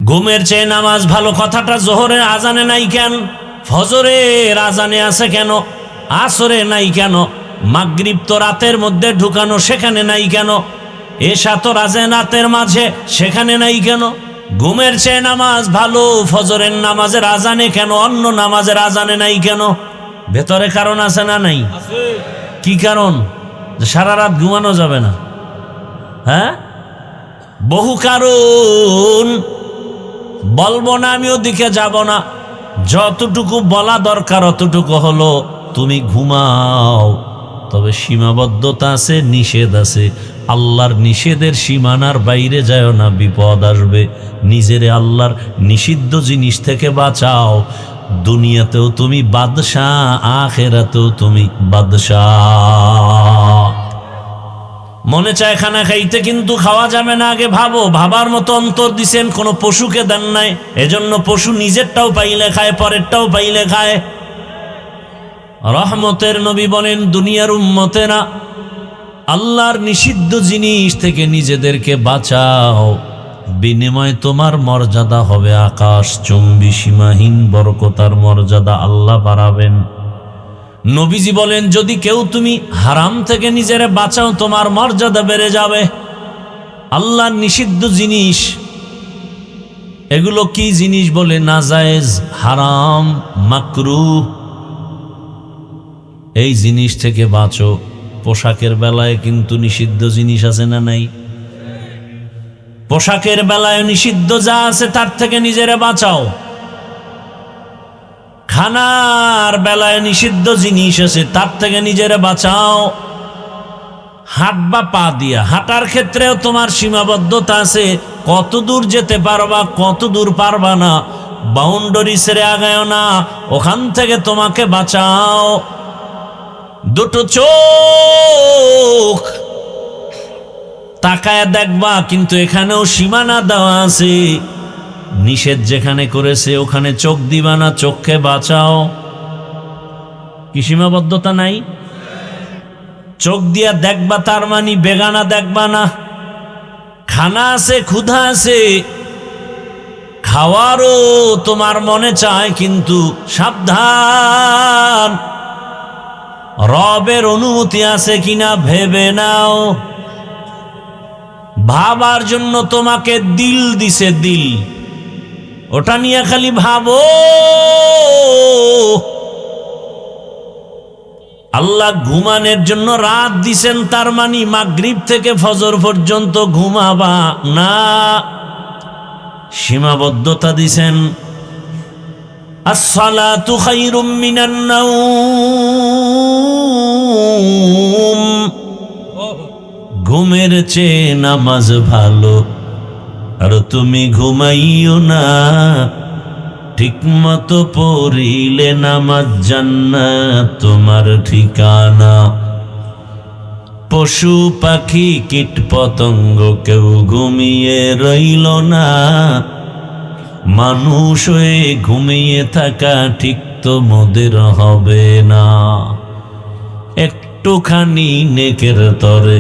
ঘুমের চেয়ে নামাজ ভালো কথাটা জোহরের আজানে নাই কেন? ফজরের আজানে আছে কেন? আসরে নাই কেন? মাগরিব তো রাতের মধ্যে ঢুকানো, সেখানে নাই কেন? এশা তো রাতের মাঝে, সেখানে নাই কেন? ঘুমের চেয়ে নামাজ ভালো ফজরের নামাজের আজানে কেন, অন্য নামাজের আজানে নাই কেন? ভেতরে কারণ আছে না নাই? কি কারণ? সারা রাত ঘুমানো যাবে না? হ্যাঁ, বহু কারণ, বলবো না, আমি ওদিকে যাব না। যতটুকু বলা দরকার অতটুকু হলো, তুমি ঘুমাও, তবে সীমাবদ্ধতা আছে, নিষেধ আছে। আল্লাহর নিষেধের সীমানার বাইরে যায় না, বিপদ আসবে। নিজেরে আল্লাহর নিষিদ্ধ জিনিস থেকে বাঁচাও। দুনিয়াতেও তুমি বাদশাহ, আখিরাতেও তুমি বাদশাহ। মনে চায় খানা খাইতে, কিন্তু খাওয়া যাবে না। আগে ভাবো, ভাবার মতো অন্তর দিছেন, কোনো পশুকে দেন নাই। এজন্য পশু নিজেরটাও পাইলে খায়, পরেরটাও পাইলে খায়। রহমতের নবী বলেন, দুনিয়ার উম্মতেরা আল্লাহর নিষিদ্ধ জিনিস থেকে নিজেদেরকে বাঁচাও, বিনিময়ে তোমার মর্যাদা হবে আকাশ চুম্বি, সীমাহীন বরকতার মর্যাদা আল্লাহ বাড়াবেন। নবীজি বলেন, যদি কেউ তুমি হারাম থেকে নিজেরে বাঁচাও, তোমার মর্যাদা বেড়ে যাবে। আল্লাহর নিষিদ্ধ জিনিস, এগুলো কি জিনিস বলে? নাজায়েজ, হারাম, মাকরুহ, এই জিনিস থেকে বাঁচো। পোশাকের বেলায় কিন্তু নিষিদ্ধ জিনিস আছে না নাই? পোশাকের বেলায় নিষিদ্ধ যা আছে তার থেকে নিজেরে বাঁচাও। খানার বেলায় নিষিদ্ধ জিনিস আছে, তার থেকে নিজেরে বাঁচাও। হাঁটবা পা দিয়া, হাঁটার ক্ষেত্রেও তোমার সীমাবদ্ধতা আছে। কত দূর যেতে পারবা, কত দূর পারবা না, বাউন্ডারি ছেড়ে আগায় না, ওখান থেকে তোমাকে বাঁচাও। দুটো চোখ তাকায় দেখবা, কিন্তু এখানেও সীমানা দেওয়া আছে। নিষেধ যেখানে করেছে ওখানে চোখ দিবা না, চোখকে বাঁচাও। কি সীমাবদ্ধতা নাই? চোখ দিয়া দেখবা, তার মানে বেগানা দেখবা না। খানা আছে, ক্ষুধা আছে, খাওয়ারও তোমার মনে চায়, কিন্তু সাবধান, রবের অনুমতি আছে কিনা ভেবে নাও। ভাবার জন্য তোমাকে দিল দিছে, দিল, ওটা নিয়ে খালি ভাবো। আল্লাহ ঘুমানোর জন্য রাত দিছেন, তার মানে মাগরিব থেকে ফজর পর্যন্ত ঘুমাবা না, সীমাবদ্ধতা দিছেন। আসসালাতু খায়রুম মিনান নাওম, ঘুমের চেয়ে নামাজ ভালো। আর তুমি ঘুমাইও না, ঠিক মতো পড়িলে নামাজ জান্নাত তোমার ঠিকানা। পশু পাখি কীট পতঙ্গ কেউ ঘুমিয়ে রইল না, মানুষ হয়ে ঘুমিয়ে থাকা ঠিক তো মোদের হবে না। একটুখানি নেকের তরে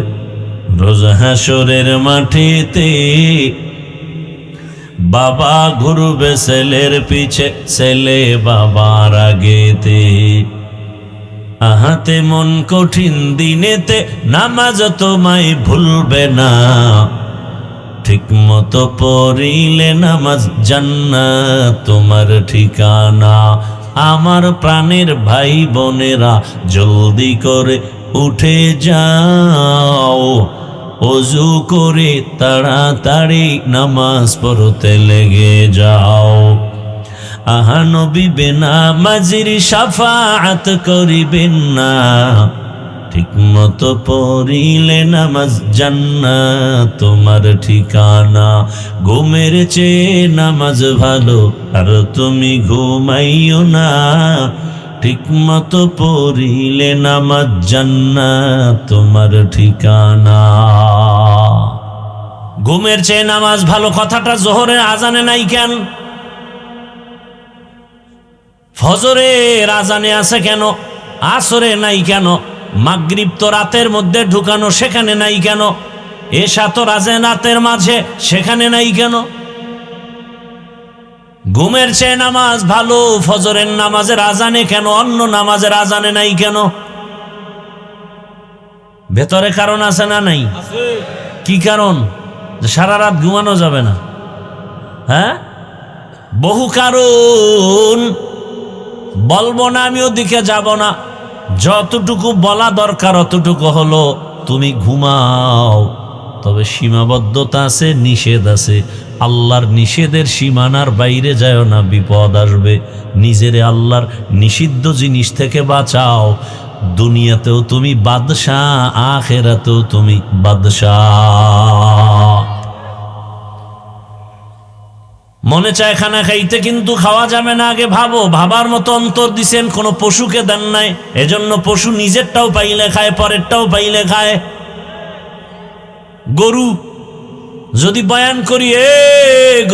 রোজ হাসরের মাঠেতে, বাবা ঘুরবে ছেলের পিছে, ছেলে বাবার আগেতে। আহাতে মন কঠিন দিনেতে নামাজ তোমায় ভুলবে না, ঠিক মতো পড়িলে নামাজ জান্নাত তোমার ঠিকানা। আমার প্রাণের ভাই বোনেরা, জলদি করে উঠে যাও, ওযু করে তাড়াতাড়ি নামাজ পড়তে লেগে যাও। আহা নবী বেনামাজির শাফাআত করিবেন না, ঠিক মতো পড়িলে নামাজ জান্নাত তোমার ঠিকানা। ঘুমের চেয়ে নামাজ ভালো, আর তুমি ঘুমাইও না, ঠিক মতো পড়িলে নামাজ জান্নাত তোমার ঠিকানা। ঘুমের চেয়ে নামাজ ভালো কথাটা জোহরের আজানে নাই কেন? ফজরের আজানে আছে কেন? আসরে নাই কেন? মাগরিব তো রাতের মধ্যে ঢুকানো, সেখানে নাই কেন? এশা তো রাতের মাঝে, সেখানে নাই কেন? ঘুমের চেয়ে নামাজ ভালো। ফজরের নামাজের আজানে কেন, অন্য নামাজের আজানে নাই কেন? ভেতরে কারণ আছে না নাই? কি কারণ? যে সারা রাত ঘুমানো যাবে না? হ্যাঁ, বহু কারণ, বলবো না, আমি ওদিকে যাব না। যতটুকু বলা দরকার অতটুকু হলো, তুমি ঘুমাও, তবে সীমাবদ্ধতা আছে, নিষেধ আছে। আল্লাহর নিষেধের সীমানার বাইরে যায় না, বিপদ আসবে। নিজেরে আল্লাহর নিষিদ্ধ জিনিস থেকে বাঁচাও। দুনিয়াতেও তুমি বাদশাহ, আখিরাতেও তুমি বাদশাহ। মনে চায় খানা খাইতে, কিন্তু খাওয়া যাবে না। আগে ভাবো, ভাবার মতো অন্তর দিছেন, কোনো পশুকে দেন নাই। এজন্য পশু নিজেরটাও পাইলে খায়, পরেরটাও পাইলে খায়। গরু যদি বয়ান করি,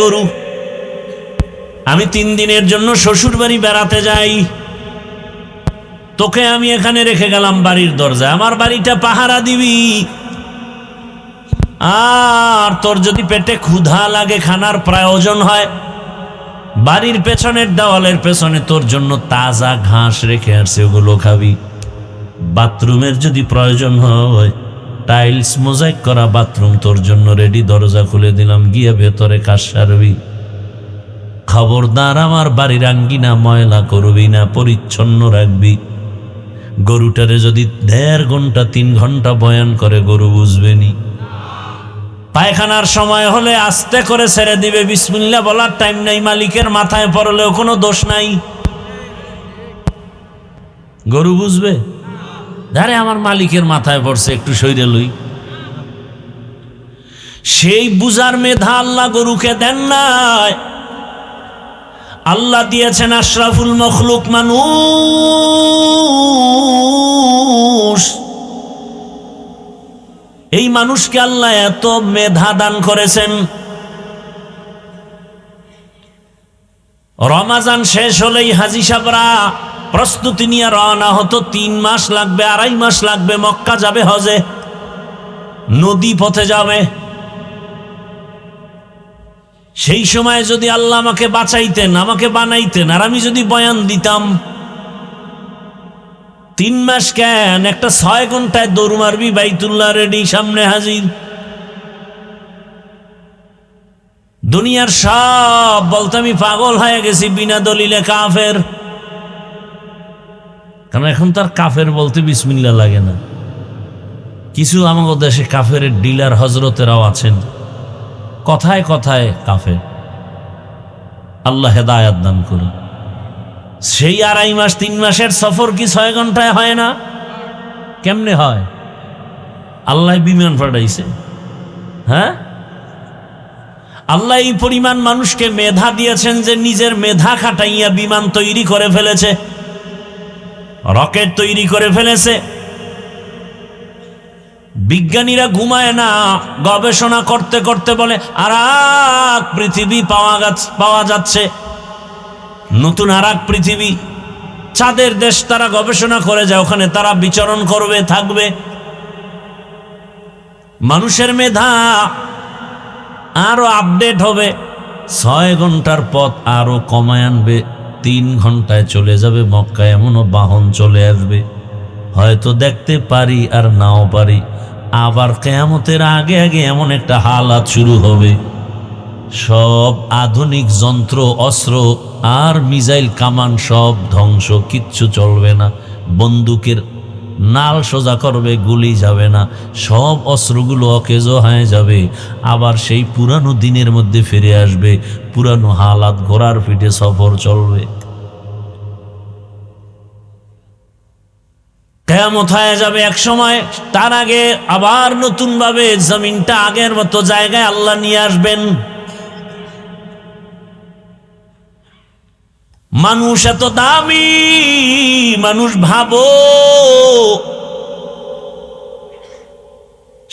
গরু, আমি 3 দিনের জন্য শ্বশুর বাড়ি বেড়াতে যাই, তোকে আমি এখানে রেখে গেলাম বাড়ির দরজায়, আমার বাড়িটা পাহারা দিবি। আর তোর যদি পেটে ক্ষুধা লাগে, খানার প্রয়োজন হয়, বাড়ির পেছনের দেওয়ালের পেছনে তোর জন্য তাজা ঘাস রেখে আসছে, ওগুলো খাবি। বাথরুমের যদি প্রয়োজন হয়, টাইলস মোজাইক করা বাথরুম তোর জন্য রেডি, দরজা খুলে দিলাম, গিয়ে ভেতরে কাজ সারবি। খবরদার আমার বাড়ির আঙ্গিনা ময়লা করবি না, পরিচ্ছন্ন রাখবি। গরুটারে যদি 1.5 ঘন্টা 3 ঘন্টা বয়ান করে, গরু বুঝবেনি। পায়খানার সময় হলে আস্তে করে ছেড়ে দিবে, বিসমিল্লাহ বলার টাইম নাই। মালিকের মাথায় পড়লেও কোনো দোষ নাই, গরু বুঝবে। আরে আমার মালিকের মাথায় পড়ছে, একটু সইরে লই। সেই বুঝার মেধা আল্লাহ গরুকে দেন নাই। আল্লাহ দিয়েছেন আশরাফুল মখলুক মানুষ। এই মানুষকে আল্লাহ এত মেধা দান করেছেন। রমাজান শেষ হলেই হাজী সাহেবরা প্রস্তুতি নিয়ে রওনা হতো। 3 মাস লাগবে, 2.5 মাস লাগবে, মক্কা যাবে হজে, নদী পথে যাবে। সেই সময় যদি আল্লাহ আমাকে বাঁচাইতেন, আমাকে বানাইতেন, আর আমি যদি বয়ান দিতাম, 3 মাস কেন, একটা 6 ঘন্টায় দৌড় মারবি, বাইতুল্লাহ রেডি, সামনে হাজির। দুনিয়ার সব বলতে আমি পাগল হয়ে গেছি, বিনা দলিলে কাফের। কারণ এখন তার কাফের বলতে বিসমিল্লাহ লাগে না। কিছু আমাদের দেশে কাফের ডিলার হজরতেরাও আছেন, কথায় কথায় কাফের। আল্লাহ হেদায়াত দান করুন। সেই 2.5 মাস 3 মাসের সফর কি 6 ঘন্টায় হয় না? কেমনে হয়? আল্লাহ বিমান পাঠাইছে। হ্যাঁ, আল্লাহ এই পরিমাণ মানুষকে মেধা দিয়েছেন যে নিজের মেধা খাটাইয়া বিমান তৈরি করে ফেলেছে, রকেট তৈরি করে ফেলেছে। বিজ্ঞানীরা ঘুমায় না, গবেষণা করতে করতে বলে আর এক পৃথিবী পাওয়া যাচ্ছে, নতুন আর এক পৃথিবী। চাঁদের দেশ তারা গবেষণা করে যায়, ওখানে তারা বিচরণ করবে, থাকবে। মানুষের মেধা আরো আপডেট হবে, 6 ঘন্টার পথ আরো কমায় আনবে, 3 ঘন্টায় চলে যাবে মক্কায়। এমনও বাহন চলে আসবে, হয়তো দেখতে পারি আর নাও পারি। আবার কিয়ামতের আগে আগে এমন একটা হালাত শুরু হবে, সব আধুনিক যন্ত্র অস্ত্র আর মিসাইল কামান সব ধ্বংস, কিচ্ছু চলবে না। বন্দুকের নাল সোজা করবে, গুলি যাবে না, সব অস্ত্রগুলো অকেজো হয়ে যাবে। আবার সেই পুরানো দিনের মধ্যে ফিরে আসবে, পুরানো হালাত, ঘোড়ার পিঠে সফর চলবে। কিয়ামত হয়ে যাবে এক সময়। তার আগে আবার নতুন ভাবে জমিনটা আগের মতো জায়গায় আল্লাহ নিয়ে আসবেন। মানুষ এত দামি, মানুষ ভাবো,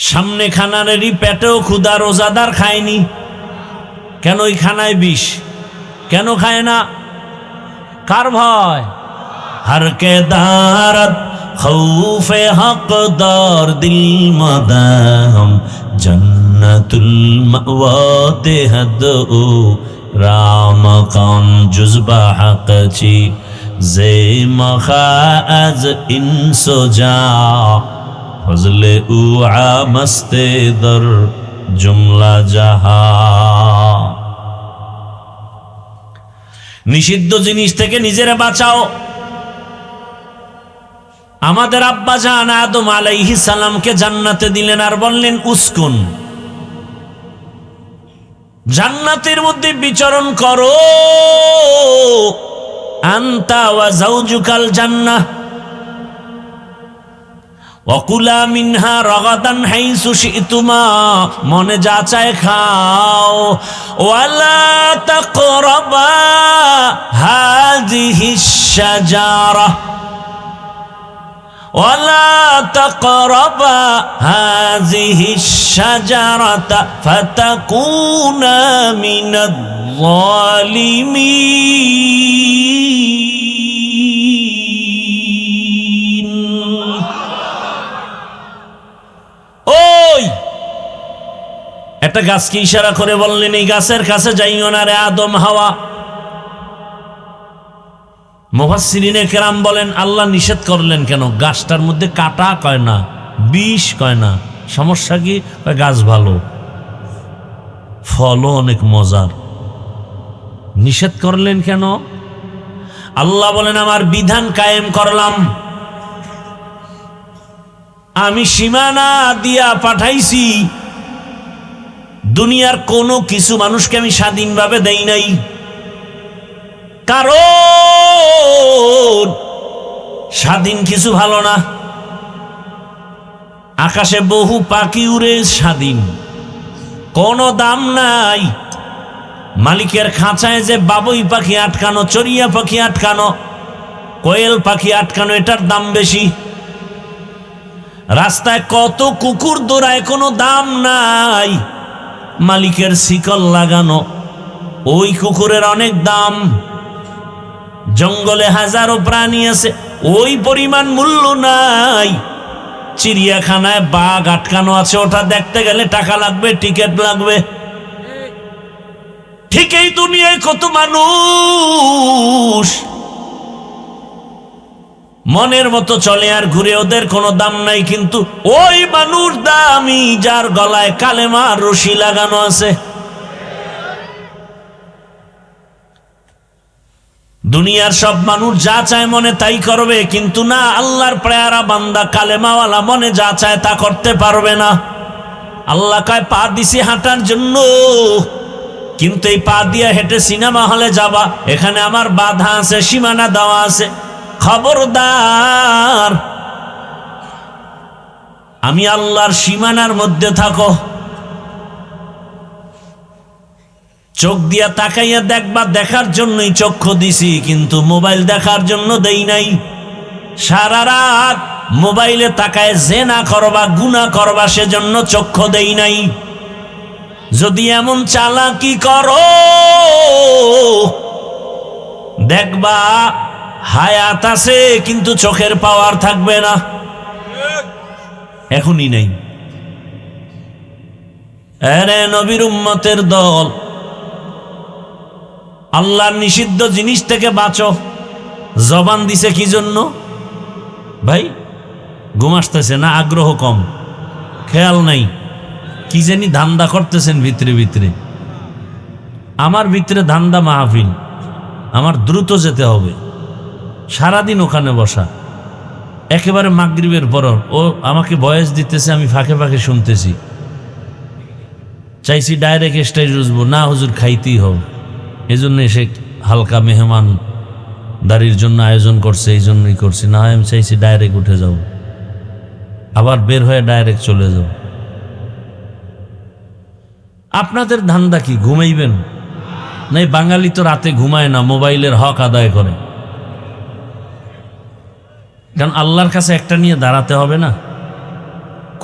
সামনে খানারেরই পেটেও ক্ষুধা, রোজাদার খায়নি কেন? ওই খানায় বিষ কেন খায় না? কার ভয়? हर के दारत खौफे हकदार दिल मदाम जन्नतुल मवाते हदो राम مقان جزبا حقچی زی مخا از انسجا فضل او عامست در জুমলা জাহা। নিষিদ্ধ জিনিস থেকে নিজেরা বাঁচাও। আমাদের আব্বা জান আদম আলাইহিস সালামকে জান্নাতে দিলেন আর বললেন উসকুন, জান্নাতের মধ্যে বিচরণ করো, আনতা ওয়া যাওজুকাল জান্নাহ ওয়াকুলা মিনহা রাগাদান হাইসু শিতুমা, মনে যা চায় খাও, ওয়ালা তাকরাবা হাযিহিশ শাজারা ওয়ালা তাকরাবা হাযিহিশ শাজারাতা ফাতাকুনা মিনাজ যালিমিন। ওই একটা গাছকে ইশারা করে বললেন এই গাছের কাছে যাইও না রে আদম হাওয়া। মুফাসসিরিনে কেরাম বলেন আল্লাহ নিষেধ করলেন কেন? গাছটার মধ্যে কাটা কয় না, বিষ কয় না, সমস্যা কি? গাছ ভালো, ফলও অনেক মজার। নিষেধ করলেন কেন? আল্লাহ বলেন আমার বিধান কায়েম করলাম, আমি সীমানা দিয়া পাঠাইছি, দুনিয়ার কোনো কিছু মানুষকে আমি স্বাধীনভাবে দেই নাই। কারণ স্বাধীন কিছু ভালো না। আকাশে বহু পাখি উড়ে স্বাধীন, কোনো দাম নাই। মালিকের খাঁচায় যে বাবুই পাখি আটকানো, চড়িয়া পাখি আটকানো, কোয়েল পাখি আটকানো, এটার দাম বেশি। রাস্তায় কত কুকুর দৌড়ায়, কোনো দাম নাই। মালিকের শিকল লাগানো, ওই কুকুরের অনেক দাম। জঙ্গলে হাজারো প্রাণী আছে, ওই পরিমাণ মূল্য নাই। চিড়িয়াখানায় বাঘ আটকানো আছে, ওটা দেখতে গেলে টাকা লাগবে, টিকিট লাগবে। ঠিক এই দুনিয়ায় কত মানুষ মনের মতো চলে আর ঘুরে, ওদের কোনো দাম নাই। কিন্তু ওই মানুষ দামি যার গলায় কালেমার রশি লাগানো আছে। দুনিয়ার সব মানুষ যা চায় মনে তাই করবে, কিন্তু না, আল্লাহর প্রেয়ারা বান্দা কালেমাওয়ালা মনে যা চায় তা করতে পারবে না। আল্লাহ কয় পা দিছি হাঁটার জন্য, কিন্তু এই পা দিয়ে হেঁটে সিনেমা হলে যাবা, এখানে আমার বাধা আছে, সীমানা দেওয়া আছে। খবরদার, আমি আল্লাহর সীমানার মধ্যে থাকো। চোখ দিয়া তাকাইয়া দেখবা, দেখার জন্যই চক্ষু দিছি, কিন্তু মোবাইল দেখার জন্য দেই নাই। সারা রাত মোবাইলে তাকায় জেনা করবা, গুনাহ করবা, সেজন্য চক্ষু দেই নাই। যদি এমন চালাকি করো, দেখবা হায়াত আছে কিন্তু চোখের পাওয়ার থাকবে না, এখনই নাই। আরে নবীর উম্মতের দল, আল্লাহর নিষিদ্ধ জিনিস থেকে বাঁচো। জবান দিছে কি জন্য ভাই? ঘুম আসতেছে না? আগ্রহ কম, খেয়াল নাই, কি জানি ধান্দা করতেছেন ভিতরে ভিতরে। আমার ভিতরে ধান্দা মাহফিল, আমার দ্রুত যেতে হবে। সারাদিন ওখানে বসা, একেবারে মাগরিবের পর ও আমাকে ভয়েস দিতেছে, আমি ফাঁকে ফাঁকে শুনতেছি। চাইছি ডাইরেক্ট স্টাইল বুঝবো না, হুজুর খাইতেই হবে, এই জন্য এসে হালকা মেহমান দাঁড়ির জন্য আয়োজন করছে, এই জন্যই করছি। না, আমি চাইছি ডাইরেক্ট উঠে যাব, আবার বের হয়ে ডাইরেক্ট চলে যাব। আপনাদের ধান্দা কি? ঘুমাইবেন? নাই, বাঙালি তো রাতে ঘুমায় না, মোবাইলের হক আদায় করে। কারণ আল্লাহর কাছে একটা নিয়ে দাঁড়াতে হবে না।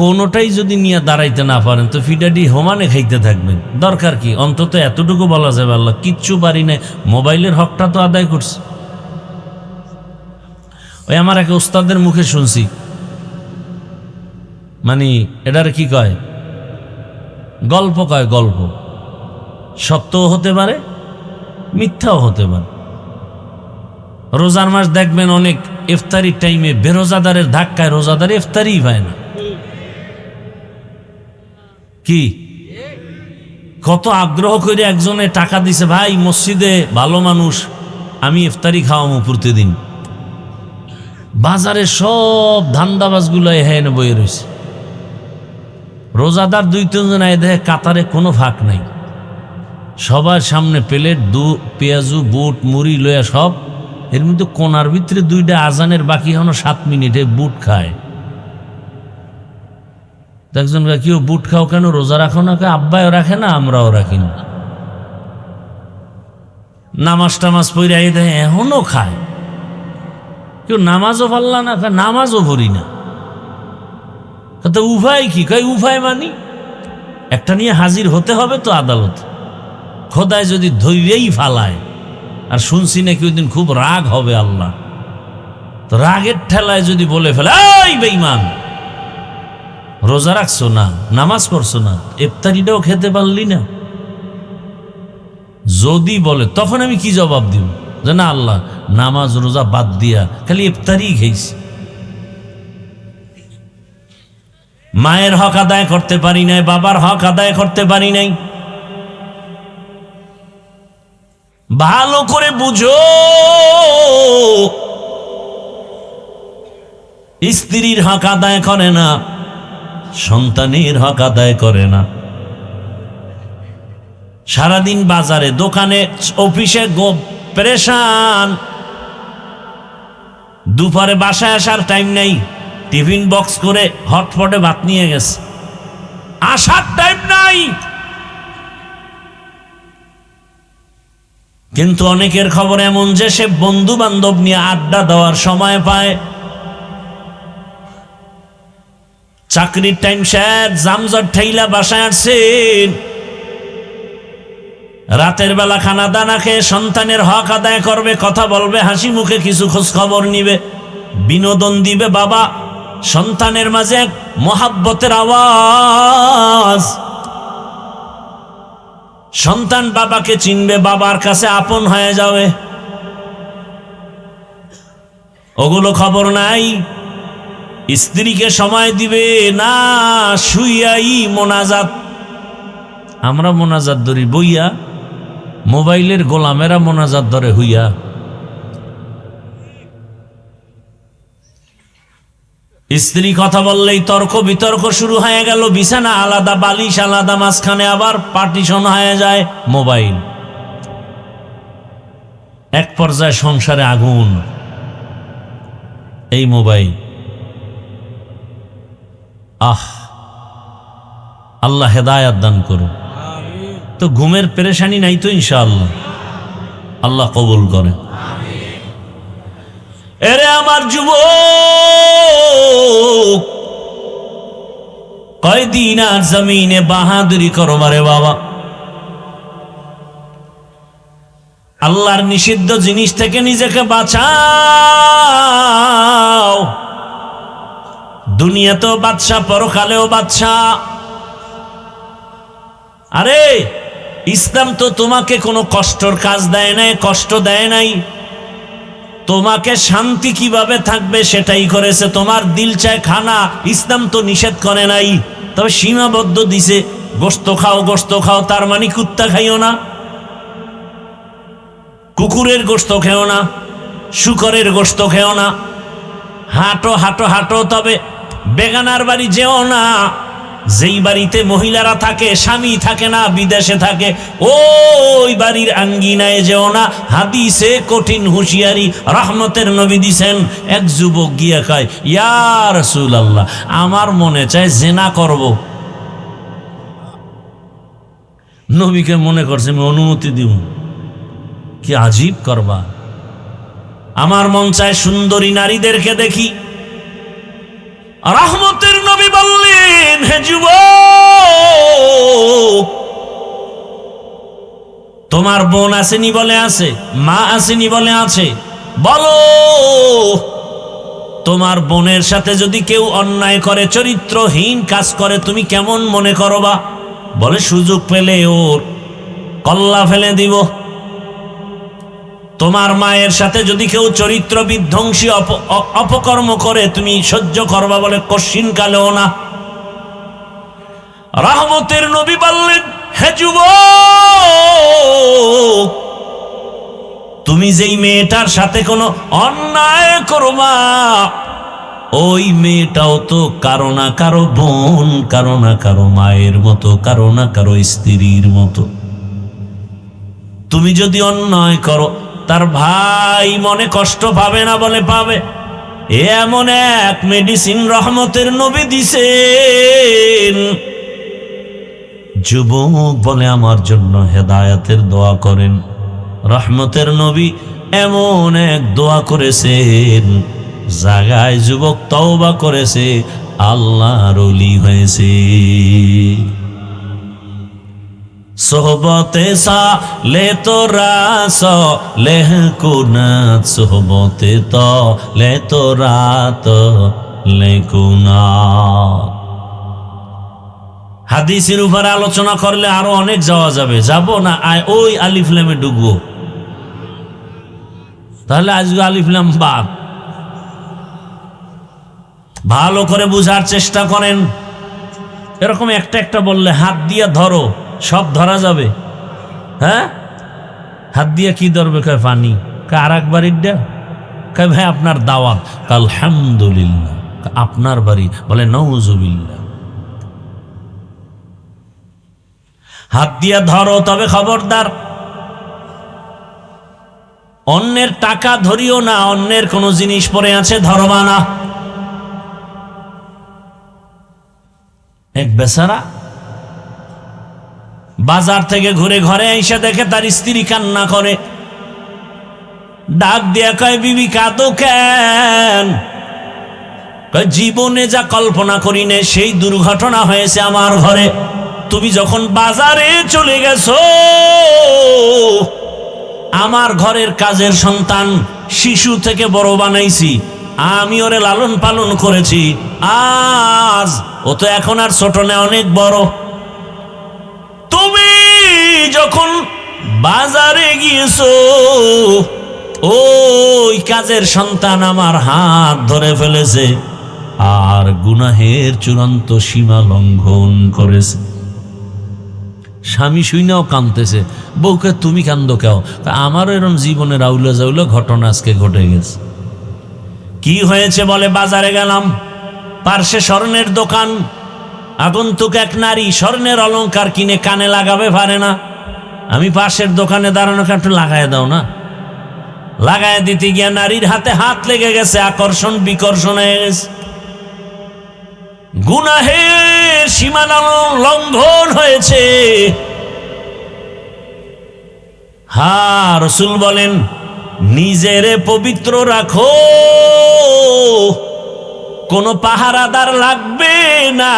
কোনোটাই যদি নিয়ে দাঁড়াইতে না পারেন তো ফিডাডি হোমানে খাইতে থাকবেন। দরকার কি? অন্তত এতটুকু বলা যাবে আল্লাহ কিচ্ছু পারি নাই, মোবাইলের হকটা তো আদায় করছে। ওই আমার এক উস্তাদের মুখে শুনছি, মানে এটার কি কয়, গল্প কয়, গল্প সত্যও হতে পারে মিথ্যাও হতে পারে। রোজার মাস দেখবেন অনেক ইফতারির টাইমে বেরোজাদারের ধাক্কায় রোজাদার ইফতারি পায় না। কি কত আগ্রহ করে একজনে টাকা দিছে, ভাই মসজিদে ভালো মানুষ, আমি ইফতারি খাওয়ামো প্রতিদিন। বাজারে সব ধান্দাবাজগুলো এখানে বয়ে রয়েছে, রোজাদার 2-3 জন দেখে কাতারে কোনো ফাঁক নাই, সবার সামনে প্লেট পেঁয়াজু বুট মুড়ি লয়া সব, এর মধ্যে কোনার ভিতরে 2টা আজানের বাকি হলো 7 মিনিটে বুট খায়। একজন কেউ বুট খাও কেন, রোজা রাখো না? আব্বাও রাখে না, আমরাও রাখি না। নামাজ টামাজ পড়ে দেয় এখনো খায়। কেউ নামাজও পারলা না, নামাজও ভরি না। তো উভয় কি কয়, উভয় মানি একটা নিয়ে হাজির হতে হবে তো আদালত, খোদায় যদি ধৈর্যই ফালায়। আর শুনছি নাকি ওই দিন খুব রাগ হবে আল্লাহ, তো রাগের ঠেলায় যদি বলে ফেলে, এই বেঈমান রোজা রাখছো না, নামাজ পড়ছো না, ইফতারিটাও খেতে পারলি না, যদি বলে, তখন আমি কি জবাব দিব? যে না আল্লাহ, নামাজ রোজা বাদ দিয়া খালি ইফতারি খেয়েছি, মায়ের হক আদায় করতে পারি নাই, বাবার হক আদায় করতে পারি নাই। ভালো করে বুঝো, স্ত্রীর হক আদায় করে না, সন্তানের হক আদায় করে না, সারাদিন বাজারে দোকানে অফিসে পেরেশান, দুপুরে বাসায় আসার টাইম নেই, টিফিন বক্স করে হটপটে ভাত নিয়ে গেছে, আসার টাইম নাই। কিন্তু অনেকের খবর এমন যে সে বন্ধু বান্ধব নিয়ে আড্ডা দেওয়ার সময় পায়, চাকরির টাইম শেষ, জামজট ঠেইলা বাসায় আসছেন, রাতের বেলা খানা দানা খেয়ে সন্তানের হক আদায় করবে, কথা বলবে, হাসি মুখে কিছু খোঁজ খবর নিবে, বিনোদন দিবে বাবা, সন্তানের মাঝে এক মহাব্বতের আওয়াজ, সন্তান বাবাকে চিনবে, বাবার কাছে আপন হয়ে যাবে, ওগুলো খবর নাই। স্ত্রীকে সময় দিবে না, শুইয়াই মোনাজাত। আমরা মোনাজাত ধরি বইয়া, মোবাইলের গোলামেরা মোনাজাত ধরে হইয়া। স্ত্রী কথা বললেই তর্ক বিতর্ক শুরু হয়ে গেল, বিছানা আলাদা, বালিশ আলাদা, মাঝখানে আবার পার্টিশন হয়ে যায় মোবাইল। এক পর্যায়ে সংসারে আগুন, এই মোবাইল। আল্লাহ হেদায়াত দান করুন। তো ঘুমের পেরেশানি নাই তো ইনশাআল্লাহ, আল্লাহ কবুল করে। এরে আমার যুবক, কয়দিন আর জমিনে বাহাদুরি করবারে বাবা, আল্লাহর নিষিদ্ধ জিনিস থেকে নিজেকে বাঁচাও। দুনিয়াতেও বাদশা, পরকালেও বাদশা। আরে ইসলাম তো তোমাকে কোনো কষ্টর কাজ দেয় নাই, কষ্ট দেয় নাই, তোমাকে শান্তি কিভাবে থাকবে সেটাই করেছে। তোমার দিল চায় খানা, ইসলাম তো নিষেধ করে নাই, তবে সীমাবদ্ধ দিছে। গোশত খাও, গোশত খাও, তার মানে কুত্তা খাইও না, কুকুরের গোশত খেও না, শুকরের গোশত খেও না, হাঁটো হাঁটো হাঁটো, তবে বেগানার বাড়ি যেও না, যেই বাড়িতে মহিলারা থাকে, স্বামী থাকে না, বিদেশে থাকে, ওই বাড়ির আঙ্গিনায় যেও না। হাদিসে কঠিন হুঁশিয়ারি রহমতের নবী দিছেন। এক যুবক গিয়া কয়, ইয়া রাসূলুল্লাহ, আমার মনে চায় জেনা করব। নবীকে মনে করছে আমি অনুমতি দিব, কি আজীব করবা, আমার মন চায় সুন্দরী নারীদেরকে দেখি। রহমতের নবী বললেন, হে যুবক, তোমার বোন আসেনি বলে আছে, মা আসেনি বলে আছে, বলো তোমার বোনের সাথে যদি কেউ অন্যায় করে, চরিত্রহীন কাজ করে, তুমি কেমন মনে করবা? বলে সুযোগ পেলে ওর কল্লা ফেলে দিব। তোমার মায়ের সাথে যদি কেউ চরিত্র বিধ্বংসী অপকর্ম করে তুমি সহ্য করবা বলে কশিন কালেও না। রহমতের নবী বললেন, হে যুবক, তুমি যেই মেয়েটার সাথে কোনো অন্যায় করবা ওই মেয়েটাও তো কারো না কারো বোন, কারো না কারো মায়ের মতো, কারো না কারো স্ত্রীর মতো। তুমি যদি অন্যায় করো তার ভাই মনে কষ্ট পাবে না বলে পাবে। এমন এক মেডিসিন রহমতের নবী দিছেন। যুবক বলে আমার জন্য হেদায়েতের দোয়া করেন। রহমতের নবী এমন এক দোয়া করেছেন, জাগায় যুবক তওবা করেছে, আল্লাহর ওলি হয়েছে। সোহবতে সালে তোরা লেহ কুনাত, সোহবতে তো লে তোরা তো লে কুনাত। হাদিসের উপর আলোচনা করলে আরো অনেক যাওয়া যাবে, যাব না, ওই আলিফ লামে ঢুকবো, তাহলে আজকে আলিফ লাম বাদ। ভালো করে বুঝার চেষ্টা করেন। এরকম একটা একটা বললে হাত দিয়া ধরো, সব ধরা যাবে। হ্যাঁ, হাত দিয়া কি ধরবে? কয় পানি। কয় আর এক বাড়ির ডা? কয় ভাই আপনার দাওয়াত। আলহামদুলিল্লাহ। আপনার বাড়ি? বলে নউজুবিল্লাহ। হাত দিয়া ধরো, তবে খবরদার অন্যের টাকা ধরিও না, অন্যের কোন জিনিস পড়ে আছে ধরবা না। এক বেচারা বাজার থেকে ঘুরে ঘরে এসে দেখে তার স্ত্রী কান্না করে, ডাক দিয়া কয়, বিবি কাঁদো কেন? কয়, জীবনে যা কল্পনা করি না সেই দুর্ঘটনা হয়েছে আমার ঘরে। তুমি যখন বাজারে চলে গেছো, আমার ঘরের কাজের সন্তান শিশু থেকে বড় বানাইছি, আমি ওরে লালন পালন করেছি, আজ ও তো এখন আর ছোট না, অনেক বড়। তুমি যখন বাজারে গিয়েছো, ওই কাজের সন্তান আমার হাত ধরে ফেলেছে আর গুনাহের চূড়ান্ত সীমা লঙ্ঘন করেছে। স্বামী শুইনাও কাঁদতেছে, বউকে তুমি কান্দো কেউ? আমারও এরকম জীবনের আউলা জাউলা ঘটনা আজকে ঘটে গেছে। কি হয়েছে বলে, বাজারে গেলাম, পার্শ্বে স্বর্ণের দোকান, আগন্তুক এক নারী স্বর্ণের অলংকার কিনে কানে লাগাবে পারে না। আমি পাশের দোকানে দাঁড়ানো, একটু লাগায় দাও না। লাগায় দিতে গিয়া নারীর হাতে হাত লেগে গেছে, আকর্ষণ বিকর্ষণ হয়ে গেছে, গুনাহের সীমা লঙ্ঘন হয়েছে। হ্যাঁ, রাসূল বলেন, নিজেরে পবিত্র রাখো, কোন পাহারাদার লাগবে না,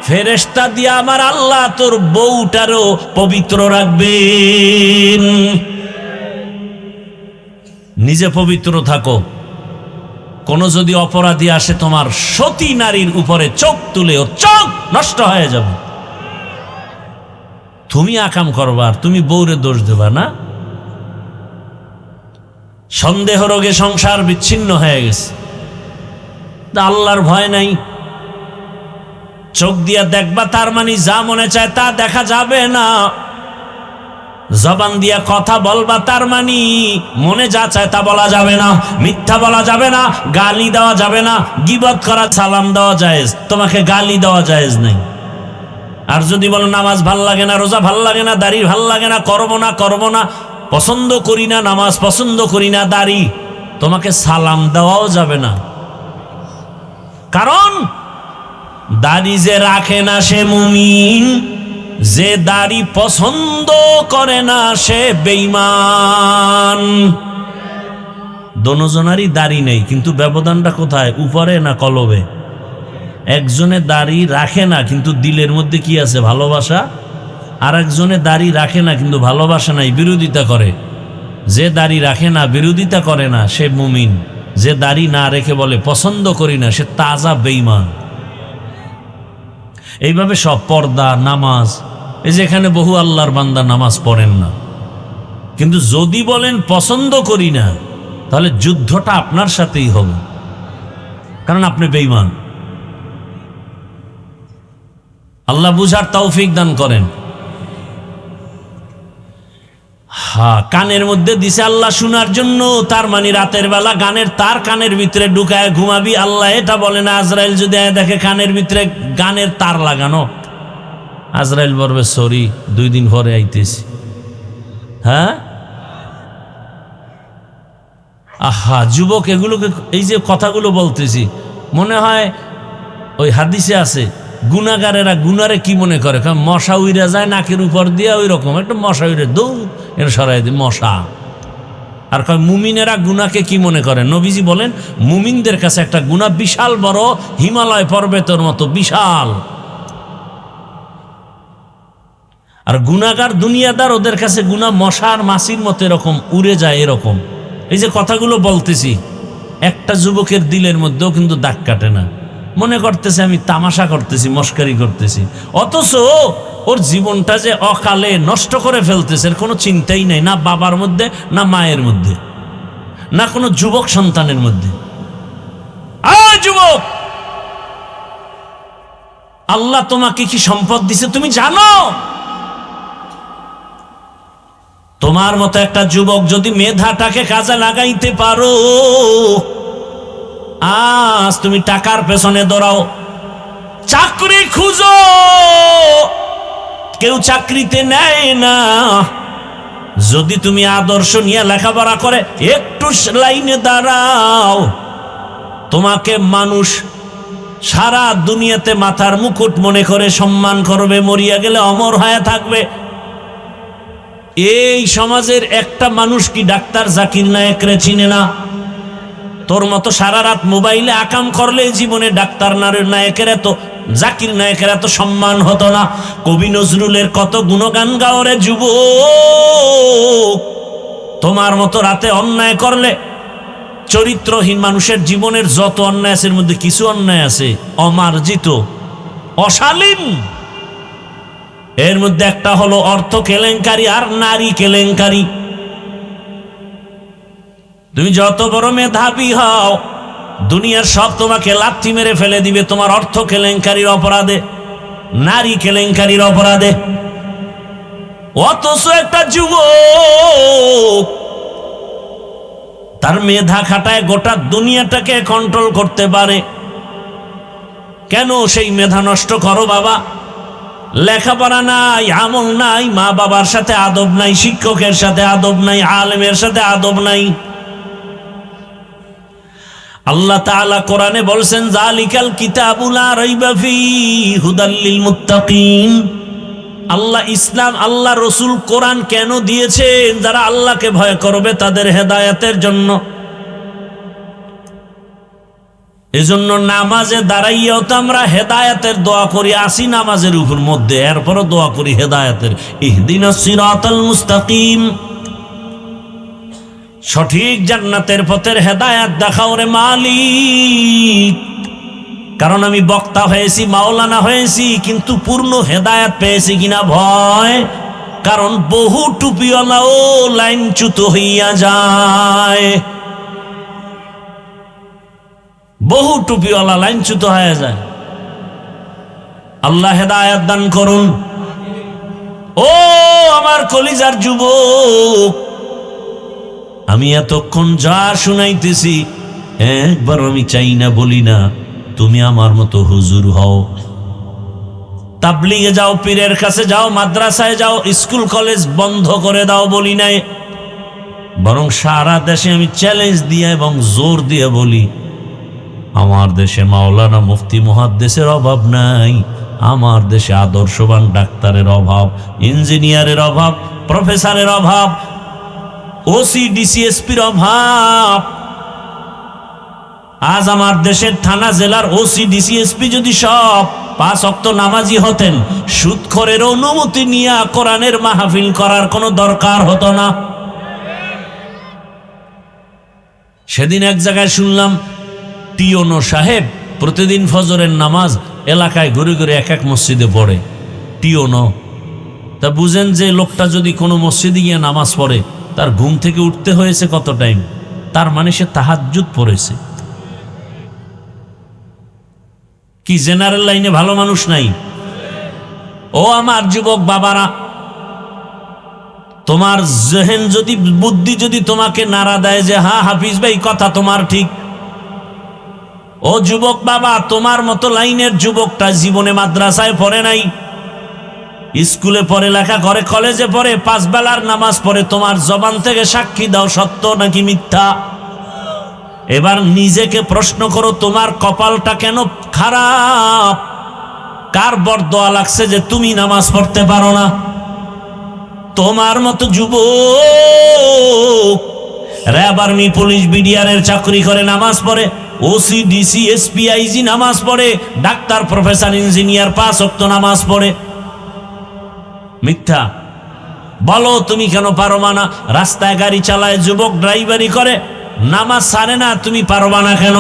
ফেরেশতা দিয়ে আমার আল্লাহ তোর বউটারও পবিত্র রাখবেন। নিজে পবিত্র থাকো। কোন যদি অপরাধী আসে তোমার সতী নারীর উপরে চোখ তুলে ওর চোখ নষ্ট হয়ে যাবে। তুমি আকাম করবা আর তুমি বউরে দোষ দেবা না। সন্দেহ রোগে সংসার বিচ্ছিন্ন হয়ে গেছে, আল্লাহর ভয় নাই। চোখ দিয়া দেখবা তার মানে যা মনে চায় তা দেখা যাবে না। জবান দিয়া কথা বলবা তার মানে মনে যা চায় তা বলা যাবে না। মিথ্যা বলা যাবে না, গালি দেওয়া যাবে না, গীবত করা, সালাম দেওয়া জায়েজ, তোমাকে গালি দেওয়া জায়েজ নাই। আর যদি বলো নামাজ ভাল লাগে না, রোজা ভাল লাগে না, দাড়ি ভাল লাগে না, করবো না, পছন্দ করি না নামাজ, পছন্দ করি না দাড়ি, তোমাকে সালাম দেওয়াও যাবে না। কারণ দাড়ি যে রাখে না সে মুমিন, যে দাড়ি পছন্দ করে না সে বেঈমান। দোনোজনারই দাড়ি নেই, কিন্তু ব্যবধানটা কোথায়? উপরে না কলবে? একজনে দাড়ি রাখে না কিন্তু দিলের মধ্যে কি আছে? ভালোবাসা। আর একজনে দাড়ি রাখে না কিন্তু ভালোবাসা নাই, বিরোধিতা করে। যে দাড়ি রাখে না, বিরোধিতা করে না, সে মুমিন। যে দাড়ি না রেখে বলে পছন্দ করি না, সে তাজা বেঈমান। এইভাবে সব পর্দা, নামাজ, এই যেখানে বহু আল্লাহর বান্দা নামাজ পড়েন না, কিন্তু যদি বলেন পছন্দ করি না, তাহলে যুদ্ধটা আপনার সাথেই হবে, কারণ আপনি বেঈমান। আল্লাহ বুঝার তৌফিক দান করেন। হ্যাঁ, কানের মধ্যে দিছে আল্লাহ শোনার জন্য, তার মানে রাতের বেলা গানের তার কানের ভিতরে ঢুকায় ঘুমাবি। আল্লাহ এটা বলে না আজরাইল যদি দেখে কানের ভিতরে গানের তার লাগানো, আজরাইল বলবে সরি 2 দিন পরে আইতেছি। হ্যাঁ, আহা যুবক, এগুলোকে এই যে কথাগুলো বলতেছি, মনে হয় ওই হাদিসে আছে গুনাগারেরা গুনারে কি মনে করে, মশা উইরা যায় নাকের উপর দিয়ে, ওই রকম একটা মশা উইরে দৌড় এর সরাই দিয়ে মশা। আর কয় মুমিনেরা গুনাকে কি মনে করে? নবীজি বলেন মুমিনদের কাছে একটা গুনাহ বিশাল বড়, হিমালয় পর্বতের মতো বিশাল। আর গুনাহগার দুনিয়াদার, ওদের কাছে গুনাহ মশার মাছির মতো এরকম উড়ে যায় এরকম। এই যে কথাগুলো বলতেছি, একটা যুবকের দিলের মধ্যেও কিন্তু দাগ কাটে না, মনে করতেছে আমি তামাশা করতেছি, মস্কারি করতেছি, অথচ ওর জীবনটা যে অকালে নষ্ট করে ফেলতেছে এর কোনো চিন্তাই নাই, না বাবার মধ্যে, না মায়ের মধ্যে, না কোনো যুবক সন্তানের মধ্যে। যুবক, আল্লাহ তোমাকে কি সম্পদ দিছে তুমি জানো? তোমার মতো একটা যুবক যদি মেধাটাকে কাজে লাগাইতে পারো, আজ তুমি টাকার পেছনে দৌড়াও, চাকরি খুঁজো, কেউ চাকরিতে নেয় না। যদি তুমি আদর্শ নিয়ে লেখাপড়া করে একটু লাইনে দাঁড়াও, তোমাকে মানুষ সারা দুনিয়াতে মাথার মুকুট মনে করে সম্মান করবে, মরিয়া গেলে অমর হয়ে থাকবে। এই সমাজের একটা মানুষ কি ডাক্তার জাকির নায়েকরে চিনে না? তোর মতো সারা রাত মোবাইলে আকাম করলে জীবনে ডাক্তার নায়কের এত, জাকির নায়কের এত সম্মান হতো না। কবি নজরুলের কত গুণগান গাওরে যুবক, তোমার মতো রাতে অন্যায় করলে, চরিত্রহীন মানুষের জীবনের যত অন্যায় আছে এর মধ্যে কিছু অন্যায় আছে অমার্জিত, অশালীন। এর মধ্যে একটা হলো অর্থ কেলেঙ্কারি আর নারী কেলেঙ্কারি। তুমি যত বড় মেধাবী হও, দুনিয়ার সব তোমাকে লাথি মেরে ফেলে দিবে তোমার অর্থ কেলেঙ্কারির অপরাধে, নারী কেলেঙ্কারির অপরাধে। অথচ একটা যুবক তার মেধা খাটায় গোটা দুনিয়াটাকে কন্ট্রোল করতে পারে। কেন সেই মেধা নষ্ট করো বাবা? লেখাপড়া নাই, আমল নাই, মা বাবার সাথে আদব নাই, শিক্ষকের সাথে আদব নাই, আলেমের সাথে আদব নাই। আল্লাহ তাআলা কোরআনে বলছেন যালিকাল কিতাবু লা রাইবা ফীহি হুদাল লিল মুত্তাকিন। আল্লাহ ইসলাম, আল্লাহ রসুল কোরআন কেন দিয়েছেন? যারা আল্লাহকে ভয় করবে তাদের হেদায়েতের জন্য। এজন্য নামাজে দাঁড়াইয়াও তো আমরা হেদায়েতের দোয়া করি, আসি নামাজের উপর মধ্যে, এরপরও দোয়া করি হেদায়েতের, ইহদিনাস সিরাতাল মুস্তাকিম, সঠিক জান্নাতের পথের হেদায়েত দেখাও রে মালিক। কারণ আমি বক্তা হয়েছি, মাওলানা হয়েছি, কিন্তু পূর্ণ হেদায়েত পেয়েছি কিনা ভয়। কারণ বহু টুপিওয়ালাও লাইনচ্যুত হইয়া যায়, বহু টুপিওয়ালা লাইনচ্যুত হয়ে যায়। আল্লাহ হেদায়েত দান করুন। ও আমার কলিজার যুবক, আমি এতক্ষণ যা শুনাইতেছি একবার আমি চাই না, বলি না তুমি আমার মতো হুজুর হও, তাবলিগে যাও, পীরের কাছে যাও, মাদ্রাসায় যাও, স্কুল কলেজ বন্ধ করে দাও বলি নাই। বরং সারা দেশে আমি চ্যালেঞ্জ দিয়ে এবং জোর দিয়ে বলি, আমার দেশে মাওলানা মুফতি মুহাদ্দিসের অভাব নাই, আমার দেশে আদর্শবান ডাক্তারের অভাব, ইঞ্জিনিয়ারের অভাব, প্রফেসরের অভাব, ওসি ডিসিএসপির অভাব। আজ আমার দেশের থানা জেলার ওসি ডিসিএসপি যদি সব 5 ওয়াক্ত নামাজি হতেন, সুদখোরের অনুমতি নিয়ে কোরআনের মাহফিল করার কোনো দরকার হতো না। সেদিন এক জায়গায় শুনলাম টিওনো সাহেব প্রতিদিন ফজরের নামাজ এলাকায় ঘুরে ঘুরে এক এক মসজিদে পড়ে। টিওনো, তা বুঝেন যে লোকটা যদি কোনো মসজিদে গিয়ে নামাজ পড়ে তার ঘুম থেকে উঠতে হয়েছে কত টাইম, তার মানে সে তাহাজ্জুদ পড়েছে। কি জেনারেল লাইনে ভালো মানুষ নাই? ও আমার যুবক বাবারা, তোমার জেহেন যদি, বুদ্ধি যদি তোমাকে নাড়া দেয় যে হ্যাঁ হাফিজ ভাই কথা তোমার ঠিক, ও যুবক বাবা, তোমার মতো লাইনের যুবকটা জীবনে মাদ্রাসায় পড়ে নাই, স্কুলে পড়ে, লেখা করে, কলেজে পড়ে, 5 বেলার নামাজ পড়ে, তোমার জবান থেকে সাক্ষী দাও সত্য নাকি মিথ্যা। এবার নিজেকে প্রশ্ন করো, তোমার কপালটা কেন খারাপ? কার বরদোয়া লাগছে যে তুমি নামাজ পড়তে পারো না? তোমার মতো যুবক র্যাব, আর্মি, পুলিশ, বিডিআরের চাকরি করে নামাজ পড়ে, ওসি, ডিসি, এসপি, আইজি নামাজ পড়ে, ডাক্তার, প্রফেসর, ইঞ্জিনিয়ার 5 ওয়াক্ত নামাজ পড়ে। মিথ্যা বলো, তুমি কেন পারো না? রাস্তায় গাড়ি চালায় যুবক, ড্রাইভারি করে, নামাজ ছাড়ে না, তুমি পারো না কেন?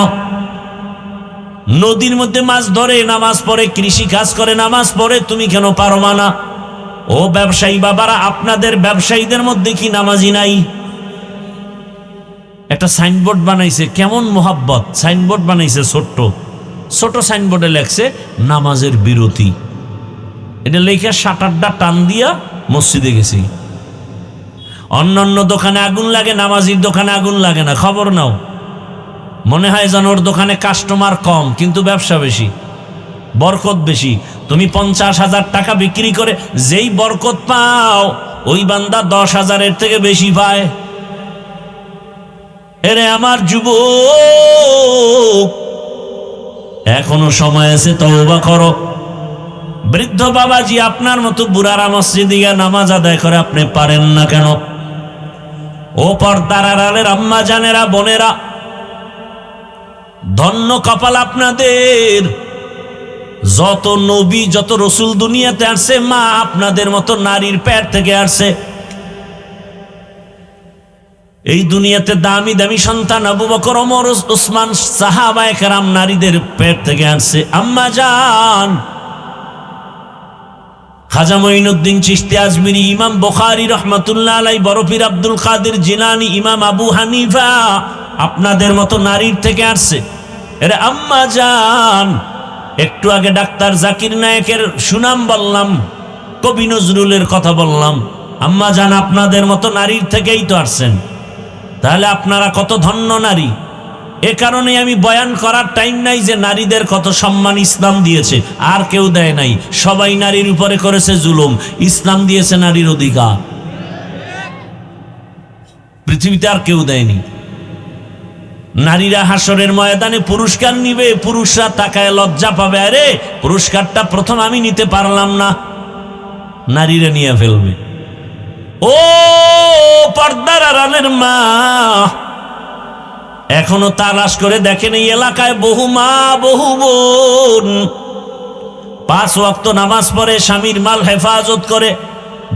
নদীর মধ্যে মাছ ধরে নামাজ পড়ে, কৃষি কাজ করে নামাজ পড়ে, তুমি কেন পারো না? ও ব্যবসায়ী বাবারা, আপনাদের ব্যবসায়ীদের মধ্যে কি নামাজি নাই? একটা সাইনবোর্ড বানাইছে, কেমন মোহাব্বত, সাইনবোর্ড বানাইছে ছোট্ট ছোট, সাইনবোর্ডে লেখছে নামাজের বিরতি। এটা লেখা শাটারটা টান দিয়া মসজিদে গেছি। অন্যান্য দোকানে আগুন লাগে, নামাজির দোকানে আগুন লাগে না, খবর নাও। মনে হয় যেন ওর দোকানে কাস্টমার কম কিন্তু ব্যবসা বেশি, বরকত বেশি। তুমি 50,000 টাকা বিক্রি করে যেই বরকত পাও, ওই বান্দা 10,000-এর থেকে বেশি পায়। এরে আমার যুবক, এখনো সময় আছে, তওবা করো। বৃদ্ধ বাবাজি, আপনার মতো বুড়ারা মসজিদে গিয়ে নামাজ আদায় করে, আপনি পারেন না কেন? ও পর্দার আড়ালের আম্মা জানেরা, বোনেরা, ধন্য কপাল আপনাদের। যত নবী, যত রসুল দুনিয়াতে আসছে, মা আপনাদের মতো নারীর পেট থেকে আসছে। এই দুনিয়াতে দামি দামি সন্তান আবু বকর, ওমর, উসমান, সাহাবায়ে কেরাম নারীদের পেট থেকে আসছে। আম্মা জান, খাজা মঈনুদ্দিন চিশতি আজমিরি, ইমাম বুখারী রহমাতুল্লাহ আলাইহি, বড় পীর আব্দুল কাদের জিলানী, ইমাম আবু হানিফা আপনাদের মতো নারীর থেকে আসছে। এরে আম্মা জান, একটু আগে ডাক্তার জাকির নায়েকের সুনাম বললাম, কবি নজরুলের কথা বললাম। আম্মা জান, আপনাদের মতো নারীর থেকেই তো আসছেন। তাহলে আপনারা কত ধন্য নারী। এ কারণে আমি বয়ান করার টাইম নাই যে নারীদের কত সম্মান ইসলাম দিয়েছে, আর কেউ দেয় নাই। সবাই নারীর উপরে করেছে জুলুম, ইসলাম দিয়েছে নারীর অধিকার, পৃথিবীতে আর কেউ দেয়নি। নারীরা হাসরের ময়দানে পুরস্কার নিবে, পুরুষরা তাকায় লজ্জা পাবে, আরে পুরস্কারটা প্রথম আমি নিতে পারলাম না, নারীরা নিয়ে ফেলবে। ও পর্দার আড়ালের মা, এখনো তালাশ করে দেখেন এই এলাকায় বহু মা, বহু বোন 5 ওয়াক্ত নামাজ পড়ে, স্বামীর মাল হেফাজত করে,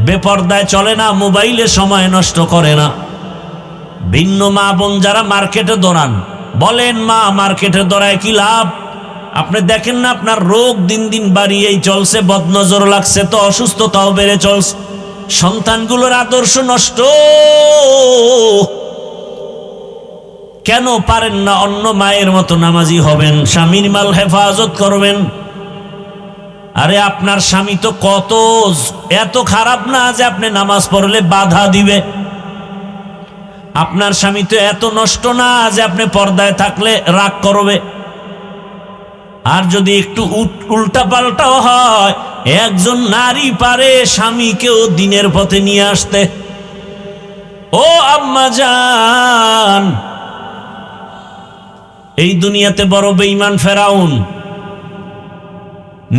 বেপর্দায় চলে না, মোবাইলে সময় নষ্ট করে না। ভিন্ন মা বোন যারা মার্কেটে দৌড়ান, বলেন মা মার্কেটে দৌড়ায় কি লাভ? আপনি দেখেন না আপনার রোগ দিন দিন বাড়িয়েই চলছে, বদনজর লাগছে তো, অসুস্থতাও বেড়ে চলছে, সন্তানগুলোর আদর্শ নষ্ট। কেন পারেন না অন্য মায়ের মতো নামাজি হবেন, স্বামীর মাল হেফাজত করবেন? আরে আপনার স্বামী তো কত এত খারাপ না যে আপনি নামাজ পড়লে বাধা দিবে। আপনার স্বামী তো এত নষ্ট না যে আপনি পর্দায় থাকলে রাগ করবে। আর যদি একটু উল্টা পাল্টাও হয়, একজন নারী পারে স্বামীকেও দিনের পথে নিয়ে আসতে। ও আম্মা জান, এই দুনিয়াতে বড় বেঈমান ফেরাউন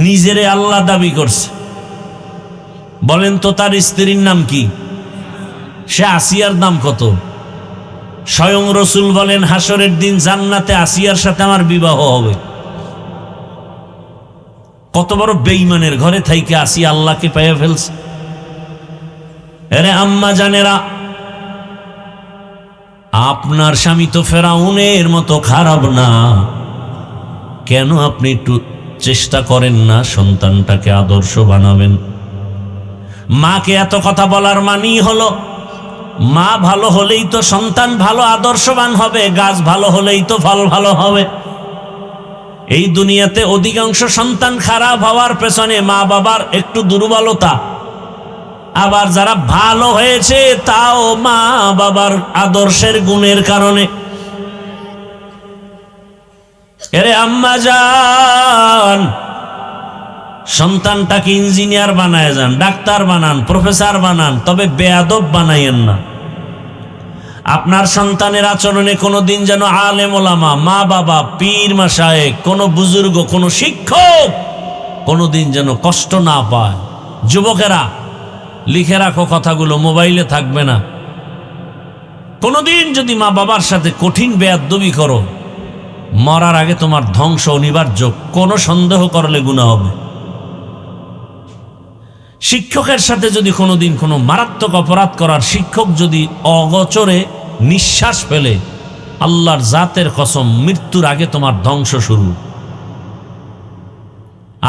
নিজেরে আল্লাহ দাবি করছে। বলেন তো তার স্ত্রীর নাম কি? সে আসিয়ার দাম কত? স্বয়ং রসুল বলেন হাসরের দিন জান্নাতে আসিয়ার সাথে আমার বিবাহ হবে। কত বড় বেঈমানের ঘরে থাইকে আসিয়া আল্লাহকে পেয়ে ফেলছে। আরে আম্মা জানেরা, আপনার স্বামী তো ফেরাউনের মতো খারাপ না, কেন আপনি একটু চেষ্টা করেন না সন্তানটাকে আদর্শ বানাবেন? মাকে এত কথা বলার মানেই হলো মা ভালো হলেই তো সন্তান ভালো আদর্শবান হবে, গাছ ভালো হলেই তো ফল ভালো হবে। এই দুনিয়াতে অধিকাংশ সন্তান খারাপ হওয়ার পেছনে মা বাবার একটু দুর্বলতা, আবার যারা ভালো হয়েছে তাও মা বাবার আদর্শের গুণের কারণে। এরে আম্মা জান, সন্তানটাকে ইঞ্জিনিয়ার বানায় যান, ডাক্তার বানান, প্রফেসর বানান, তবে বেয়াদব বানাইয়েন না। আপনার সন্তানের আচরণে কোনোদিন যেন আলেম ওলামা, মা বাবা, পীর মাশায়েখ, কোনো বুজুর্গ, কোনো শিক্ষক কোনোদিন যেন কষ্ট না পায়। যুবকেরা লিখে রাখো কথাগুলো, মোবাইলে থাকবে না। কোনোদিন যদি মা বাবার সাথে কঠিন বেয়াদবি করো, মরার আগে তোমার ধ্বংস অনিবার্য, কোনো সন্দেহ করলে গুনাহ হবে। শিক্ষকের সাথে যদি কোনোদিন কোনো মারাত্মক অপরাধ করার, শিক্ষক যদি অগোচরে নিঃশ্বাস ফেলে, আল্লাহর জাতের কসম মৃত্যুর আগে তোমার ধ্বংস শুরু।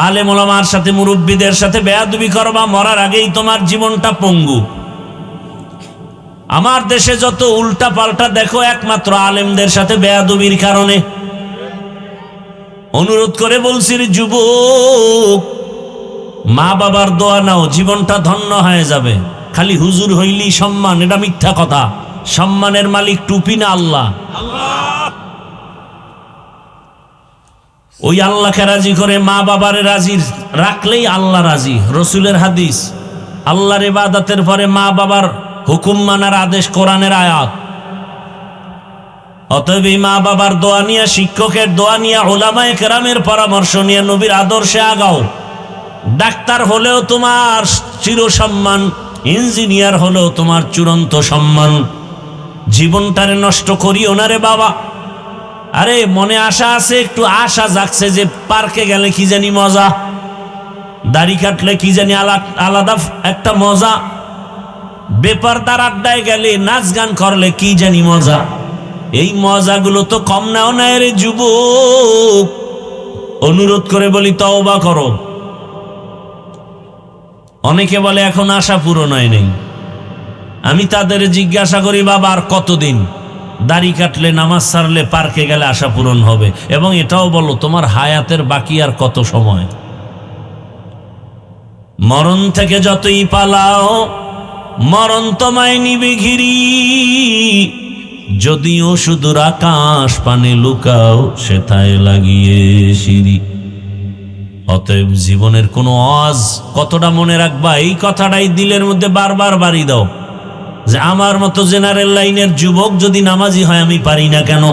আলেম ওলামার সাথে, মুরব্বীদের সাথে বেয়াদবি করবা, মরার আগেই তোমার জীবনটা পঙ্গু। আমার দেশে যত উল্টা পাল্টা দেখো, একমাত্র আলেমদের সাথে বেয়াদবির কারণে। অনুরোধ করে বলছি রে যুবক, মা বাবার দোয়া নাও, জীবনটা ধন্য হয়ে যাবে। খালি হুজুর হইলি সম্মান, এটা মিথ্যা কথা। সম্মানের মালিক টুপি না আল্লাহ। ওই আল্লাহকে রাজি করে মা বাবারে রাজি রাখলেই আল্লাহ রাজি। রসুলের হাদিস, আল্লাহর ইবাদতের পরে মা বাবার হুকুম মানার আদেশ, কোরআনের আয়াত। অতএব মা বাবার দোয়া নিয়ে, শিক্ষকের দোয়া নিয়ে, উলামায়ে কেরামের পরামর্শ নিয়ে নবীর আদর্শে আগাও। ডাক্তার হলেও তোমার চির সম্মান, ইঞ্জিনিয়ার হলেও তোমার চূড়ান্ত সম্মান। জীবনটারে নষ্ট করিও না রে বাবা। আরে মনে আশা আছে, একটু আশা জাগছে যে পার্কে গেলে কি জানি মজা, দাড়ি কাটলে কি জানি আলাদা একটা মজা, বেপরদার আড্ডায় গেলে নাচ গান করলে কি জানি মজা। এই মজাগুলো তো কম নাও না রে যুবক। অনুরোধ করে বলি তওবা করো। অনেকে বলে এখন আশা পূরণ হয় নাই। আমি তাদের জিজ্ঞাসা করি, বাবা আর কতদিন? দাড়ি কাটলে, নামাজ ছাড়লে, পার্কে গেলে আশা পূরণ হবে? এবং এটাও বলো তোমার হায়াতের বাকি আর কত সময়? মরণ থেকে যতই পালাও, মরণ তোমায় নিবে ঘিরি। যদিও সুদূর আকাশ পানে লুকাও, সেথায় লাগিয়ে সিঁড়ি। অতএব জীবনের কোনো আওয়াজ কতটা মনে রাখবা, এই কথাটাই দিলের মধ্যে বারবার বাড়ি দাও যে আমার মতো জেনারেল লাইনের যুবক যদি নামাজি হয়, আমি পারি না কেন?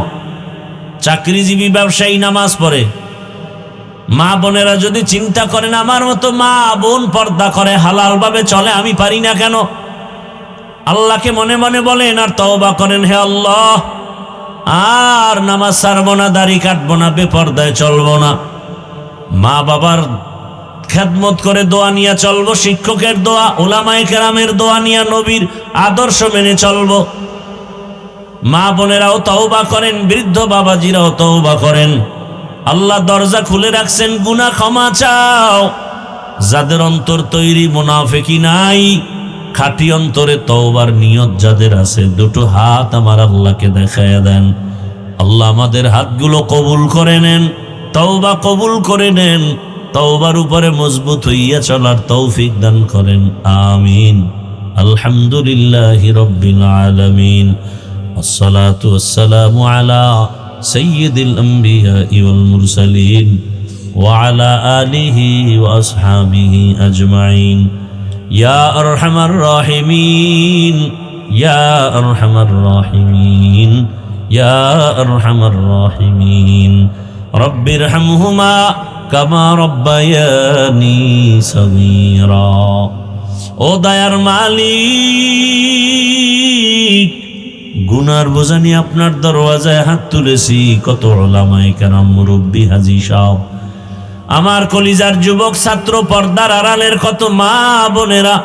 চাকরিজীবী ব্যবসায়ী নামাজ পড়ে, মা বোনেরা যদি চিন্তা করেন আমার মতো মা বোন পর্দা করে, হালাল ভাবে চলে, আমি পারি না কেন? আল্লাহকে মনে মনে বলেন আর তওবা করেন, হে আল্লাহ, আর নামাজ ছাড়বো না, দাড়ি কাটবো না, বেপর্দায় চলবো না। মা বাবার খেদমত করে দোয়া নিয়ে চলবো, শিক্ষকের দোয়া, উলামায়ে কেরামের দোয়া নিয়ে নবীর আদর্শ মেনে চলবো। মা বোনেরাও তওবা করেন, বৃদ্ধ বাবাজিরাও তওবা করেন। আল্লাহ দরজা খুলে রাখছেন, গুনাহ ক্ষমা চাও। যাদের অন্তর তৈরি, মুনাফিকি নাই, খাঁটি অন্তরে তওবার নিয়ত যাদের আছে, দুটো হাত আমার আল্লাহকে দেখায়া দেন। আল্লাহ আমাদের হাতগুলো কবুল করে নেন, তওবা কবুল করে নেন, তওবার উপরে মজবুত হইয়া চলার তৌফিক দান করেন, আমিন। আলহামদুলিল্লাহি রাব্বিল আলামিন। আসসালাতু ওয়াসসালামু আলা সাইয়্যিদিল আমবিয়া ওয়াল মুরসালিন ওয়া আলা আলিহি ওয়া আসহাবিহি আজমাইন। ইয়া আরহামার রাহিমিন, ইয়া আরহামার রাহিমিন, ইয়া আরহামার রাহিমিন। রব্বিরহামহুমা কামা রব্বায়ানি সগীরা। ও দয়ার মালিক, গুনার বোঝা নিয়ে আপনার দরওয়াজায় হাত তুলেছি। কত উলামায়ে কেরাম, মুরব্বী, হাজী সাহেব, আমার কলিজার যুবক ছাত্র, পর্দার আড়ালের কত মা বোনেরা,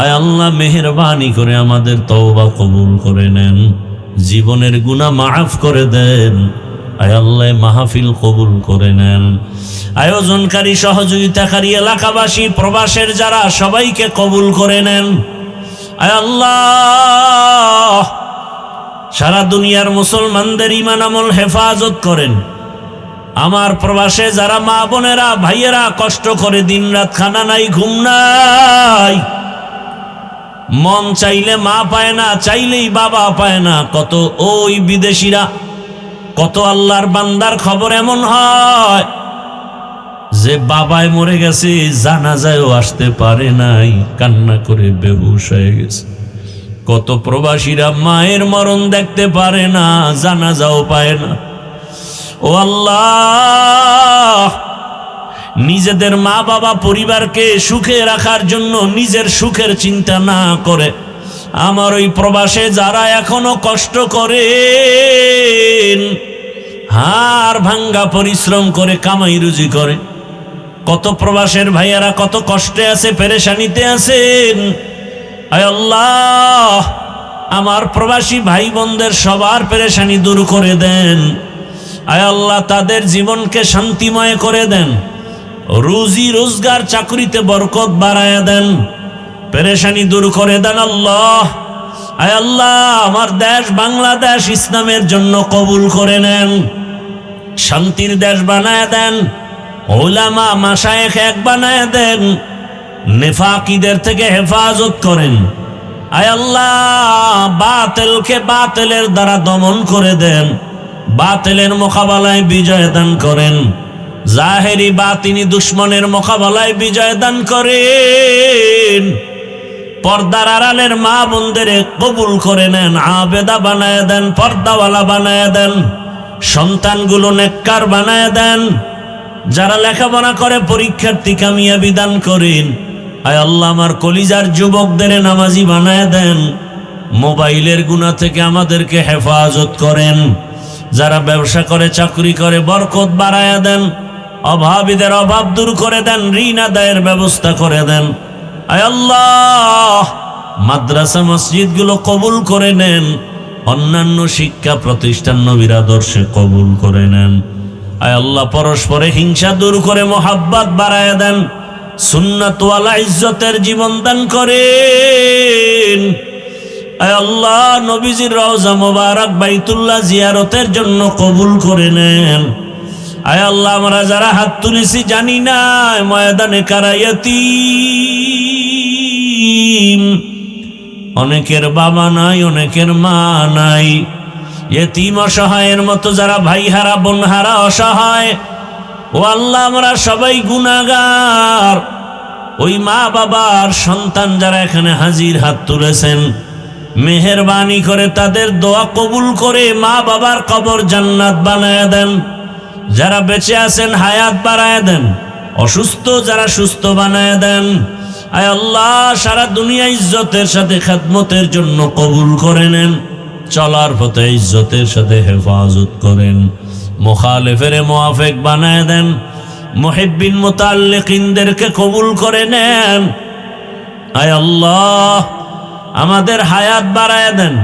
আয় আল্লাহ মেহেরবানি করে আমাদের তওবা কবুল করে নেন, জীবনের গুনাহ মাফ করে দেন। আয় আল্লাহ মাহফিল কবুল করে নেন। আয়োজনকারী, সহযোগিতাকারী, এলাকাবাসী, প্রবাসের যারা, সবাইকে কবুল করে নেন। আয় আল্লাহ, সারা দুনিয়ার মুসলমানদের ঈমান আমল হেফাজত করেন। আমার প্রবাসে যারা মা বোনেরা ভাইয়েরা কষ্ট করে দিনরাত খানা নাই ঘুম নাই, মন চাইলে মা পায় না, চাইলেই বাবা পায় না, কত ওই বিদেশিরা, কত আল্লাহর বান্দার খবর এমন হয় যে বাবায় মরে গেছে, জানাজায়ও আসতে পারে নাই, কান্না করে বেহুশ হয়ে গেছে। কত প্রবাসীরা মায়ের মরণ দেখতে পারে না, জানাজাও পায় না। ও আল্লাহ, নিজেদের মা বাবা পরিবারকে সুখে রাখার জন্য নিজের সুখের চিন্তা না করে আমার ওই প্রবাসে যারা এখনো কষ্ট করেন, হাড় ভাঙ্গা পরিশ্রম করে কামাই রুজি করে, কত প্রবাসের ভাইয়ারা কত কষ্টে আছে, পেরেশানিতে আছেন। আয় আল্লাহ, আমার প্রবাসী ভাই বোনদের সবার পেরেশানি দূর করে দেন। আয় আল্লাহ, তাদের জীবনকে শান্তিময় করে দেন, রুজি রোজগার চাকরিতে বরকত বাড়ায় দেন, পেরেশানি দূর করে দেন আল্লাহ। আয় আল্লাহ, আমার দেশ বাংলাদেশ ইসলামের জন্য কবুল করে নেন, শান্তির দেশ বানায় দেন, উলামা মাশায়েখ এক বানায় দেন, নেফাকিদের থেকে হেফাজত করেন। আয় আল্লাহ, বাতিলকে বাতিলের দ্বারা দমন করে দেন, বাতিলের মোকাবেলায় বিজয় দান করেন, জাহেরি বাতিনি দুশ্মনের মোকাবেলায় বিজয় দান করেন। পর্দার আড়ালের মা বোনদের কবুল করে নেন, আবেদা বানায় দেন, পর্দাওয়ালা বানায় দেন, সন্তানগুলো নেককার বানায় দেন, যারা লেখাপড়া করে পরীক্ষার্থী কামিয়াবি দান করেন। আয় আল্লাহ, আমার কলিজার যুবকদের নামাজি বানায় দেন, মোবাইলের গুনাহ থেকে আমাদেরকে হেফাজত করেন, যারা ব্যবসা করে চাকরি করে বরকত বাড়ায় দেন, অভাবীদের অভাব দূর করে দেন, ঋণ আদায়ের ব্যবস্থা করে দেন। আয় আল্লাহ, মাদ্রাসা মসজিদগুলো কবুল করে নেন, অন্যান্য শিক্ষা প্রতিষ্ঠান নবীর আদর্শে কবুল করে নেন। আয় আল্লাহ, পরস্পরে হিংসা দূর করে মোহাব্বত বাড়ায় দেন, সুন্নাত ওয়ালা ইজ্জতের জীবন দান করেন। আয় আল্লাহ, নবীজির রওজা মোবারক বাইতুল্লাহ জিয়ারতের জন্য কবুল করে নেন। আয় আল্লাহ, আমরা যারা হাত তুলেছি জানি না ময়দানে কারা ইয়তীম, অনেকের বাবা নাই, অনেকের মা নাই, ইয়তীম অসহায়ের মতো যারা ভাই হারা বোন হারা অসহায়, ও আল্লাহ, আমরা সবাই গুনাহগার। ওই মা বাবার সন্তান যারা এখানে হাজির হাত তুলেছেন, মেহেরবানি করে তাদের দোয়া কবুল করে মা বাবার কবর জান্নাত বানায় দেন। যারা বেঁচে আছেন হায়াত বাড়ায় দেন, অসুস্থ যারা সুস্থ বানায় দেন। আয় আল্লাহ, সারা দুনিয়া ইজ্জতের সাথে খেদমতের জন্য কবুল করে নেন, চলার পথে ইজ্জতের সাথে হেফাজত করেন, মুখালিফের মুআফিক বানায় দেন, মুহিব্বিন মুতাআল্লিকিনদেরকে কবুল করে নেন। আয় আল্লাহ, আমাদের হায়াত বাড়ায় দেন।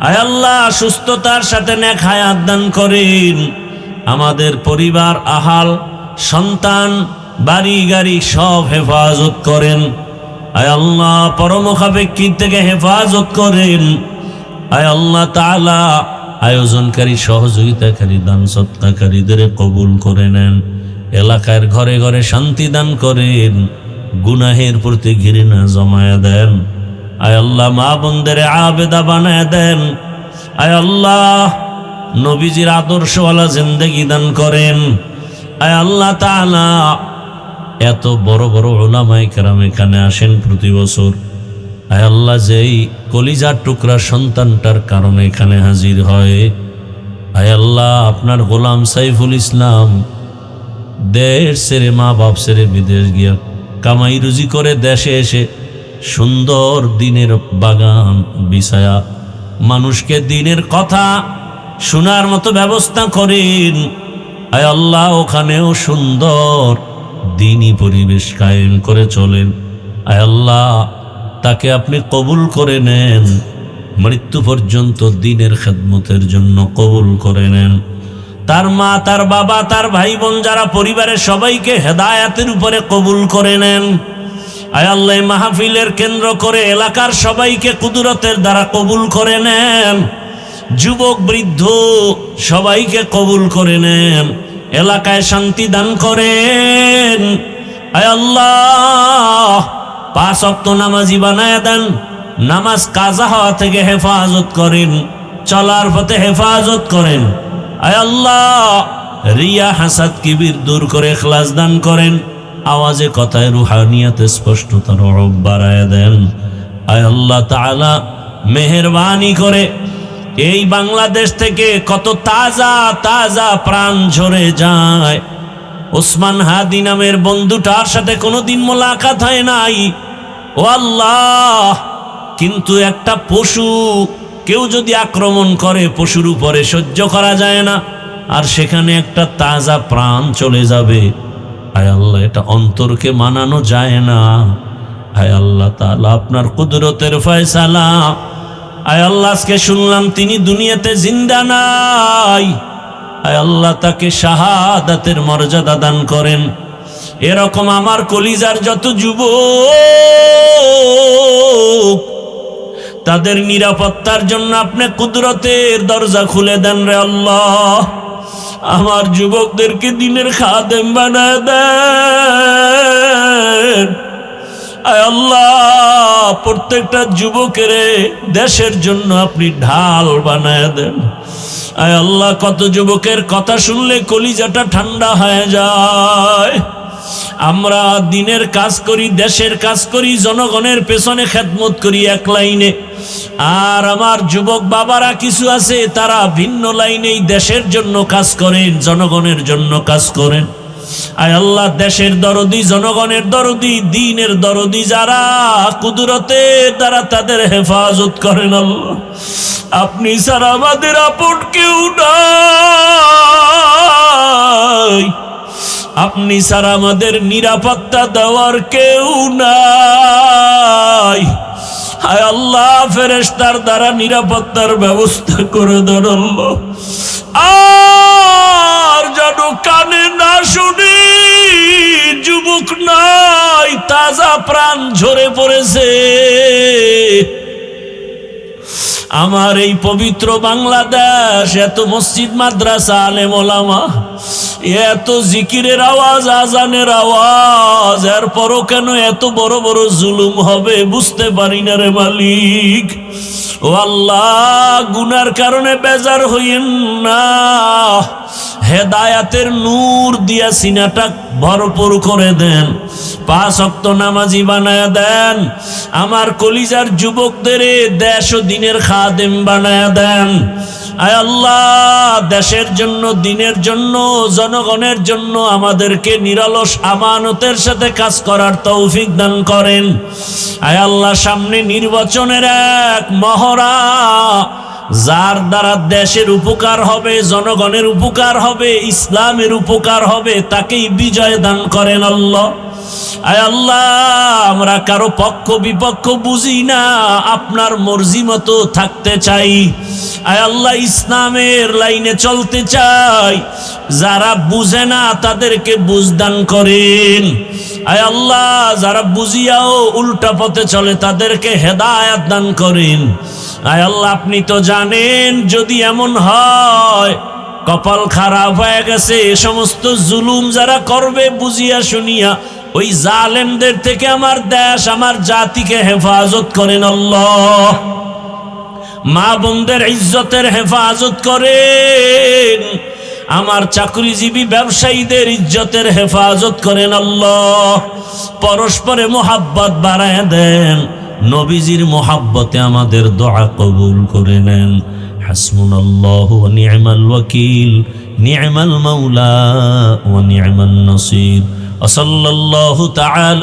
আয় আল্লাহ, সুস্থতার সাথে নেক হায়াত দান করেন। আমাদের পরিবার আহাল সন্তান বাড়ি গাড়ি সব হেফাজত করেন। আয় আল্লাহ, পরমুখাপেক্ষী থেকে হেফাজত করেন। আয় আল্লাহ তাআলা, আয়োজনকারী সহযোগিতাকারী দান সৎকারীদের কবুল করে নেন, এলাকার ঘরে ঘরে শান্তি দান করেন, গুনাহের প্রতি ঘৃণা জমায়া দেন। আয় আল্লাহ, মা বোনদের আবেদা বানায় দেন। আয় আল্লাহ, নবীজির আদর্শওয়ালা জিন্দেগি দান করেন। আয় আল্লাহ তাআলা, এত বড় বড় উলামায়ে কেরাম এখানে আসেন প্রতি বছর। আয় আল্লাহ, যেই কলিজার টুকরা সন্তানটার কারণে এখানে হাজির হয়, আয় আল্লাহ, আপনার গোলাম সাইফুল ইসলাম দেশ ছেড়ে মা বাপ ছেড়ে বিদেশ গিয়া কামাই রুজি করে দেশে এসে সুন্দর দিনের বাগান বিছায়া মানুষকে দিনের কথা শোনার মতো ব্যবস্থা করেন। আয় আল্লাহ, ওখানেও সুন্দর দিনী পরিবেশ কায়েম করে চলেন। আয় আল্লাহ, তাকে আপনি কবুল করে নেন, মৃত্যু পর্যন্ত দিনের খেদমতের জন্য কবুল করে নেন। তার মা, তার বাবা, তার ভাই বোন যারা পরিবারের সবাইকে হেদায়াতের উপরে কবুল করে নেন। আয় আল্লাহ মাহফিলের কেন্দ্র করে এলাকার সবাইকে কুদরতের দ্বারা কবুল করে নেন, যুবক বৃদ্ধ সবাইকে কবুল করে নেন, এলাকায় শান্তি দান করেন। আয় আল্লাহ 5 ওয়াক্ত নামাজি বানায় দেন, নামাজ কাজা হওয়া থেকে হেফাজত করেন, চলার পথে হেফাজত করেন। আয় আল্লাহ রিয়া হাসাদ কিবির দূর করে ইখলাস দান করেন, আওয়াজে কথায় রুহানিয়াতে স্পষ্টতার রব বাড়ায় দেন। আয় আল্লাহ তাআলা মেহেরবানি করে এই বাংলাদেশ থেকে কত তাজা তাজা প্রাণ ঝরে যায়। ওসমান হাদি নামের বন্ধুটার সাথে কোনোদিন মোলাকাত হয় নাই, ও আল্লাহ, কিন্তু একটা পশু কেউ যদি আক্রমণ করে পশুর উপরে সহ্য করা যায় না, আর সেখানে একটা তাজা প্রাণ চলে যাবে। আয় আল্লাহ এটা অন্তরকে মানানো যায় না। আয় আল্লাহ তাআলা আপনার কুদরতের ফয়সালা। আয় আল্লাহ আজকে শুনলাম তিনি দুনিয়াতে জিন্দা নাই। আয় আল্লাহ তাকে শাহাদাতের মর্যাদা দান করেন। এরকম আমার কলিজার যত যুবক তাদের নিরাপত্তার জন্য আপনি কুদরতের দরজা খুলে দেন রে আল্লাহ। আমার যুবকদেরকে দিনের খাদেম বানায় দেন। আয় আল্লাহ প্রত্যেকটা যুবকের দেশের জন্য আপনি ঢাল বানায় দেন। আয় আল্লাহ কত যুবকের কথা শুনলে কলিজাটা ঠান্ডা হয়ে যায়। আমরা দিনের কাজ করি, দেশের কাজ করি, জনগণের পেছনে খেদমত করি এক লাইনে, আর আমার যুবক বাবারা কিছু আছে তারা ভিন্ন লাইনেই দেশের জন্য কাজ করেন, জনগণের জন্য কাজ করেন। আয় আল্লাহ দেশের দরদি, জনগণের দরদি, দ্বীনের দরদি যারা, কুদরতের দ্বারা তাদের হেফাজত করেন আল্লাহ। আপনি ছাড়া আমাদের আপন কেউ নাই, আপনি ছাড়া আমাদের নিরাপত্তা দেওয়ার কেউ নাই। হায় আল্লাহ ফেরেশতার দ্বারা নিরাপত্তার ব্যবস্থা করে দেন আল্লাহ। আর যেন কানে না শুনি, যুবক নাই, তাজা প্রাণ ঝরে পড়েছে। আমার এই পবিত্র বাংলাদেশ, এত মসজিদ মাদ্রাসা আলেম ওলামা, এত জিকিরের আওয়াজ, আজানের আওয়াজ, এরপরও কেন এত বড় বড় জুলুম হবে বুঝতে পারি না রে মালিক। ও আল্লাহ গুনার কারণে বেজার হইয়েন না, হেদায়াতের নূর দিয়া সিনাটা ভরপুর করে দেন, 5 ওয়াক্ত নামাজি বানায় দেন। আমার কলিজার যুবকদের দেশ ও দিনের খাদেম বানায় দেন। আয় আল্লাহ দেশের জন্য, দিনের জন্য, জনগণের জন্য আমাদেরকে নিরলস আমানতের সাথে কাজ করার তৌফিক দান করেন। আয় আল্লাহ সামনে নির্বাচনের এক মহড়া, যার দ্বারা দেশের উপকার হবে, জনগণের উপকার হবে, ইসলামের উপকার হবে, তাকেই বিজয় দান করেন আল্লাহ। আয় আল্লাহ আমরা কারো পক্ষ বিপক্ষ বুঝি না, আপনার মর্জি মতো থাকতে চাই। আয় আল্লাহ ইসলামের লাইনে চলতে চাই, যারা বুঝে না তাদেরকে বুঝ দান করেন। আয় আল্লাহ যারা বুঝিয়াও উল্টা পথে চলে তাদেরকে হেদায়েত দান করেন। আয় আল্লাহ আপনি তো জানেন যদি এমন হয় কপাল খারাপ হয়ে গেছে, এ সমস্ত জুলুম যারা করবে বুঝিয়া শুনিয়া, ওই জালেমদের থেকে আমার দেশ, আমার জাতিকে হেফাজত করেন আল্লাহ। মা বোনদের ইজ্জতের হেফাজত করেন, আমার চাকরিজীবী ব্যবসায়ীদের ইজ্জতের হেফাজত করেন আল্লাহ। পরস্পরে মোহাব্বত বাড়ায় দেন, নবীজির মোহাব্বতে আমাদের দোয়া কবুল করে নেন। হাসবুনাল্লাহু ওয়া নি'মাল ওয়াকিল, নি'মাল মাওলা ওয়া নি'মান নাসির। ওয়া সাল্লাল্লাহু তাআলা